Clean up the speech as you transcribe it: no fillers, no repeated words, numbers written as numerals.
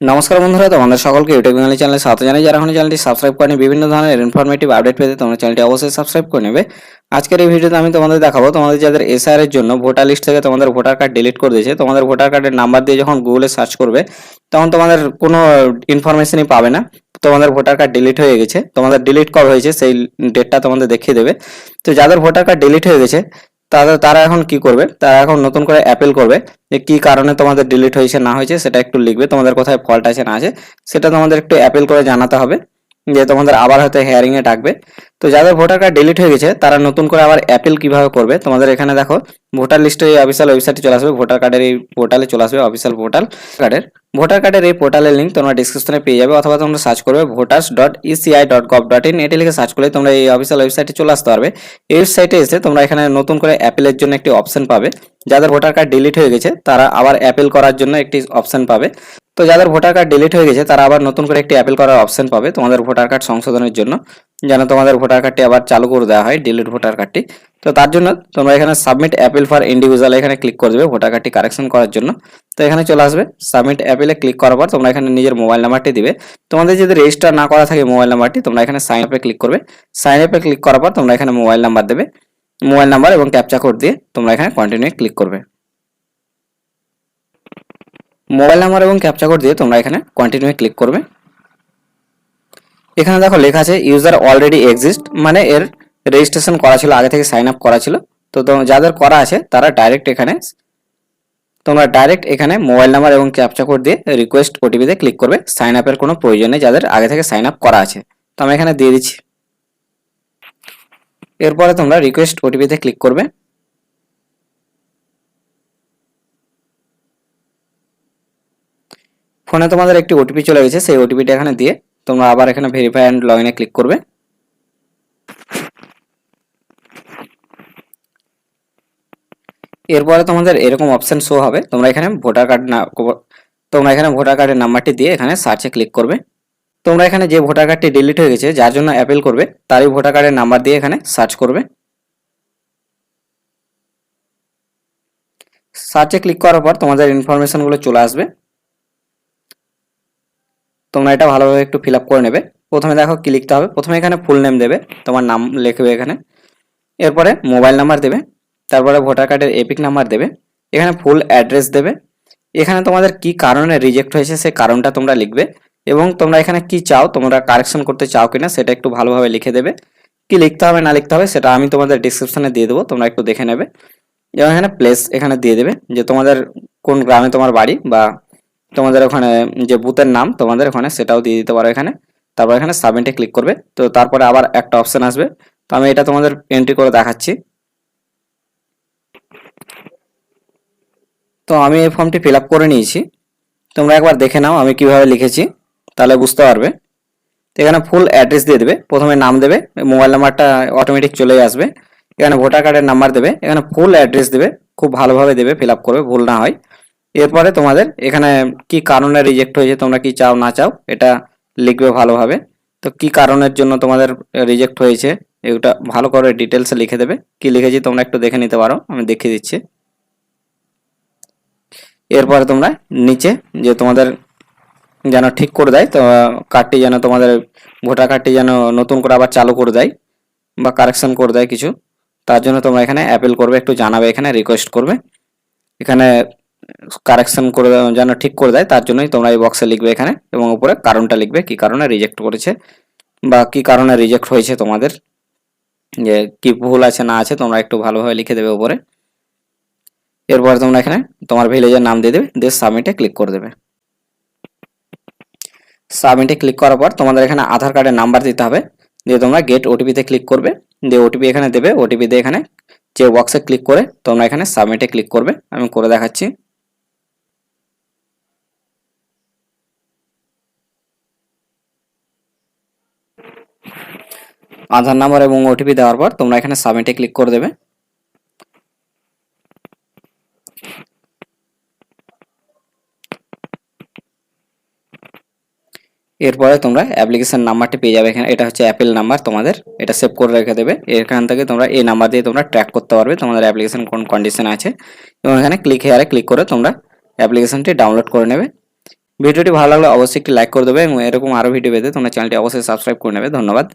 নমস্কার বন্ধুরা, তোমাদের সকলকে ইউটিউব চ্যানেলে স্বাগত জানাই। যারা এখন চ্যানেলটি সাবস্ক্রাইব করেনি, বিভিন্ন ধরনের ইনফরমেটিভ আপডেট পেতে তোমরা চ্যানেলটি অবশ্যই সাবস্ক্রাইব করে নেবে। আজকের এই ভিডিওতে আমি তোমাদের দেখাবো, তোমাদের যাদের এসআর এর জন্য ভোটার লিস্ট থেকে তোমাদের ভোটার কার্ড ডিলিট করে দিয়েছে, তোমাদের ভোটার কার্ডের নাম্বার দিয়ে যখন গুগলে সার্চ করবে তখন তোমাদের কোনো ইনফরমেশনই পাবে না। তোমাদের ভোটার কার্ড ডিলিট হয়ে গেছে, তোমাদের ডিলিট কবে হয়েছে সেই ডেটটা তোমাদের দেখিয়ে দেবে। তো যাদের ভোটার কার্ড ডিলিট হয়ে গেছে তারা এখন কি করবে, তারা এখন নতুন করে অ্যাপিল করবে যে কি কারণে তোমাদের ডিলিট হয়েছে না হয়েছে সেটা একটু লিখবে, তোমাদের কোথায় ফল্ট আছে না আছে সেটা তোমাদের একটু অ্যাপিল করে জানাতে হবে, যে তোমাদের আবার হয়তো হিয়ারিং এ ডাকবে। তো যাদের ভোটার কার্ড ডিলিট হয়ে গেছে তারা নতুন করে আবার অ্যাপিল কিভাবে করবে, তোমাদের এখানে দেখো ভোটার লিস্টে এই অফিসিয়াল ওয়েবসাইটে চলে আসবে, ভোটার কার্ডের এই পোর্টালে চলে আসবে, অফিসিয়াল ভোটার কার্ডের এই পোর্টালের লিঙ্ক তোমরা ডিসক্রিপশনে পেয়ে যাবে, অথবা তোমরা সার্চ করবে voters.eci.gov.in, এটি লিখে সার্চ করলে তোমরা এই অফিসিয়াল ওয়েবসাইটে চলে আসতে পারবে। এই ওয়েবসাইটে এসে তোমরা এখানে নতুন করে অ্যাপিলের জন্য একটি অপশন পাবে। যাদের ভোটার কার্ড ডিলিট হয়ে গেছে তারা আবার অ্যাপিল করার জন্য একটি অপশন পাবে। তো যাদের ভোটার কার্ড ডিলিট হয়ে গেছে তারা আবার নতুন করে একটি অ্যাপিল করার অপশন পাবে তোমাদের ভোটার কার্ড সংশোধনের জন্য, যেন তোমাদের ভোটার কার্ডটি আবার চালু করে দেওয়া হয়, ডিলিট ভোটার কার্ডটি। তো তার জন্য তোমরা এখানে সাবমিট অ্যাপিল ফর ইন্ডিভিজুয়াল এখানে ক্লিক করে দেবে ভোটার কার্ডটি কারেকশন করার জন্য। তো এখানে চলে আসবে, সাবমিট অ্যাপিলে ক্লিক করার পর তোমরা এখানে নিজের মোবাইল নাম্বারটি দিবে। তোমাদের যদি রেজিস্টার না করা থাকে মোবাইল নাম্বারটি, তোমরা এখানে সাইন আপে ক্লিক করবে। সাইন আপে ক্লিক করার পর তোমরা এখানে মোবাইল নাম্বার দেবে, মোবাইল নাম্বার এবং ক্যাপচা কোড দিয়ে তোমরা এখানে কন্টিনিউ ক্লিক করবে। মোবাইল নাম্বার এবং ক্যাপচা কোড দিয়ে তোমরা এখানে কন্টিনিউ ক্লিক করবে। এখানে দেখো লেখা আছে ইউজার অলরেডি এক্সিস্ট, মানে এর রেজিস্ট্রেশন করা ছিল, আগে থেকে সাইন আপ করা ছিল। তো যাদের করা আছে তারা ডাইরেক্ট এখানে মোবাইল নাম্বার এবং ক্যাপচা কোড দিয়ে রিকোয়েস্ট ওটিপিতে ক্লিক করবে। সাইন আপের কোনো প্রয়োজন নেই যাদের আগে থেকে সাইন আপ করা আছে। তো আমি এখানে দিয়ে দিচ্ছি। এরপরে তোমরা রিকোয়েস্ট ওটিপিতে ক্লিক করবে। ফোনে তোমাদের একটি ওটিপি চলে গেছে, সেই ওটিপিটা এখানে দিয়ে তোমরা আবার এখানে ভেরিফাই অ্যান্ড লগইনে ক্লিক করবে। এরপরে তোমাদের এরকম অপশন শো হবে, তোমরা এখানে ভোটার কার্ডের নাম্বারটি দিয়ে এখানে সার্চে ক্লিক করবে। তোমরা এখানে যে ভোটার কার্ডটি ডিলিট হয়ে গেছে যার জন্য অ্যাপিল করবে তারই ভোটার কার্ডের নাম্বার দিয়ে এখানে সার্চ করবে। সার্চে ক্লিক করার পর তোমাদের ইনফরমেশনগুলো চলে আসবে, তোমরা এটা ভালোভাবে একটু ফিল আপ করে নেবে। প্রথমে দেখো কি লিখতে হবে, প্রথমে এখানে ফুল নেম দেবে, তোমার নাম লিখবে এখানে, এরপরে মোবাইল নাম্বার দেবে, তারপরে ভোটার কার্ডের এপিক নাম্বার দেবে, এখানে ফুল অ্যাড্রেস দেবে, এখানে তোমাদের কি কারণে রিজেক্ট হয়েছে সেই কারণটা তোমরা লিখবে, এবং তোমরা এখানে কি চাও, তোমরা কারেকশন করতে চাও কিনা সেটা একটু ভালোভাবে লিখে দেবে। কি লিখতে হবে না লিখতে হবে সেটা আমি তোমাদের ডিসক্রিপশনে দিয়ে দেবো, তোমরা একটু দেখে নেবে। এবং এখানে প্লেস এখানে দিয়ে দেবে যে তোমাদের কোন গ্রামে তোমার বাড়ি, বা তোমাদের ওখানে যে বুথের নাম তোমাদের ওখানে সেটাও দিয়ে দিতে পারো এখানে। তারপর এখানে সাবমিটে ক্লিক করবে। তো তারপরে আবার একটা অপশন আসবে, তো আমি এটা তোমাদের এন্ট্রি করে দেখাচ্ছি। তো আমি এই ফর্মটি ফিল আপ করে নিয়েছি, তোমরা একবার দেখে নাও আমি কিভাবে লিখেছি, তাহলে বুঝতে পারবে। তো এখানে ফুল অ্যাড্রেস দিয়ে দেবে, প্রথমে নাম দেবে, মোবাইল নাম্বারটা অটোমেটিক চলে আসবে, এখানে ভোটার কার্ডের নাম্বার দেবে, এখানে ফুল অ্যাড্রেস দেবে, খুব ভালোভাবে দেবে, ফিল আপ করবে ভুল না হয়। এরপরে তোমাদের এখানে কি কারণে রিজেক্ট হয়েছে, তোমরা কি চাও না চাও এটা লিখবে ভালোভাবে। তো কি কারণের জন্য তোমাদের রিজেক্ট হয়েছে এটা ভালো করে ডিটেলসে লিখে দেবে। কি লিখেছি তোমরা একটু দেখে নিতে পারো, আমি দেখিয়ে দিচ্ছি। এরপরে তোমরা নিচে যে তোমাদের যেন ঠিক করে দেয়, তো কার্ডটি যেন তোমাদের ভোটার কার্ডটি যেন নতুন করে আবার চালু করে দেয় বা কারেকশন করে দেয় কিছু, তার জন্য তোমরা এখানে অ্যাপিল করবে, একটু জানাবে, এখানে রিকোয়েস্ট করবে, এখানে কারেকশন করে যেন ঠিক করে দেয় তার জন্যই তোমরা এই বক্সে লিখবে এখানে, এবং উপরে কারণটা লিখবে কি কারণে রিজেক্ট করেছে বা কি কারণে রিজেক্ট হয়েছে, তোমাদের যে কি ভুল আছে না আছে তোমরা একটু ভালোভাবে লিখে দেবে উপরে। এরপরে তোমরা এখানে তোমার ভিলেজের নাম দিয়ে দেবে, দিয়ে সাবমিটে ক্লিক করে দেবে। সাবমিটে ক্লিক করার পর তোমাদের এখানে আধার কার্ডের নাম্বার দিতে হবে, দিয়ে তোমরা গেট ওটিপিতে ক্লিক করবে, দিয়ে ওটিপি এখানে দেবে, ওটিপি দিয়ে এখানে যে বক্সে ক্লিক করে তোমরা এখানে সাবমিটে ক্লিক করবে, আমি করে দেখাচ্ছি। আধার নাম্বার এবং ওটিপি দেওয়ার পর তোমরা এখানে সাবমিটে ক্লিক করে দেবে। এরপরে তোমরা অ্যাপ্লিকেশন নাম্বারটি পেয়ে যাবে এখানে, এটা হচ্ছে অ্যাপেল নাম্বার, তোমাদের এটা সেভ করে রেখে দেবে। এখান থেকে তোমরা এই নাম্বার দিয়ে তোমরা ট্র্যাক করতে পারবে তোমাদের অ্যাপ্লিকেশন কোন কন্ডিশনে আছে, এবং এখানে ক্লিক হেয়ারে ক্লিক করে তোমরা অ্যাপ্লিকেশনটি ডাউনলোড করে নেবে। ভিডিওটি ভালো লাগলে অবশ্যই একটি লাইক করে দেবে এবং এরকম আরও ভিডিও পেতে তোমরা চ্যানেলটি অবশ্যই সাবস্ক্রাইব করে নেবে। ধন্যবাদ।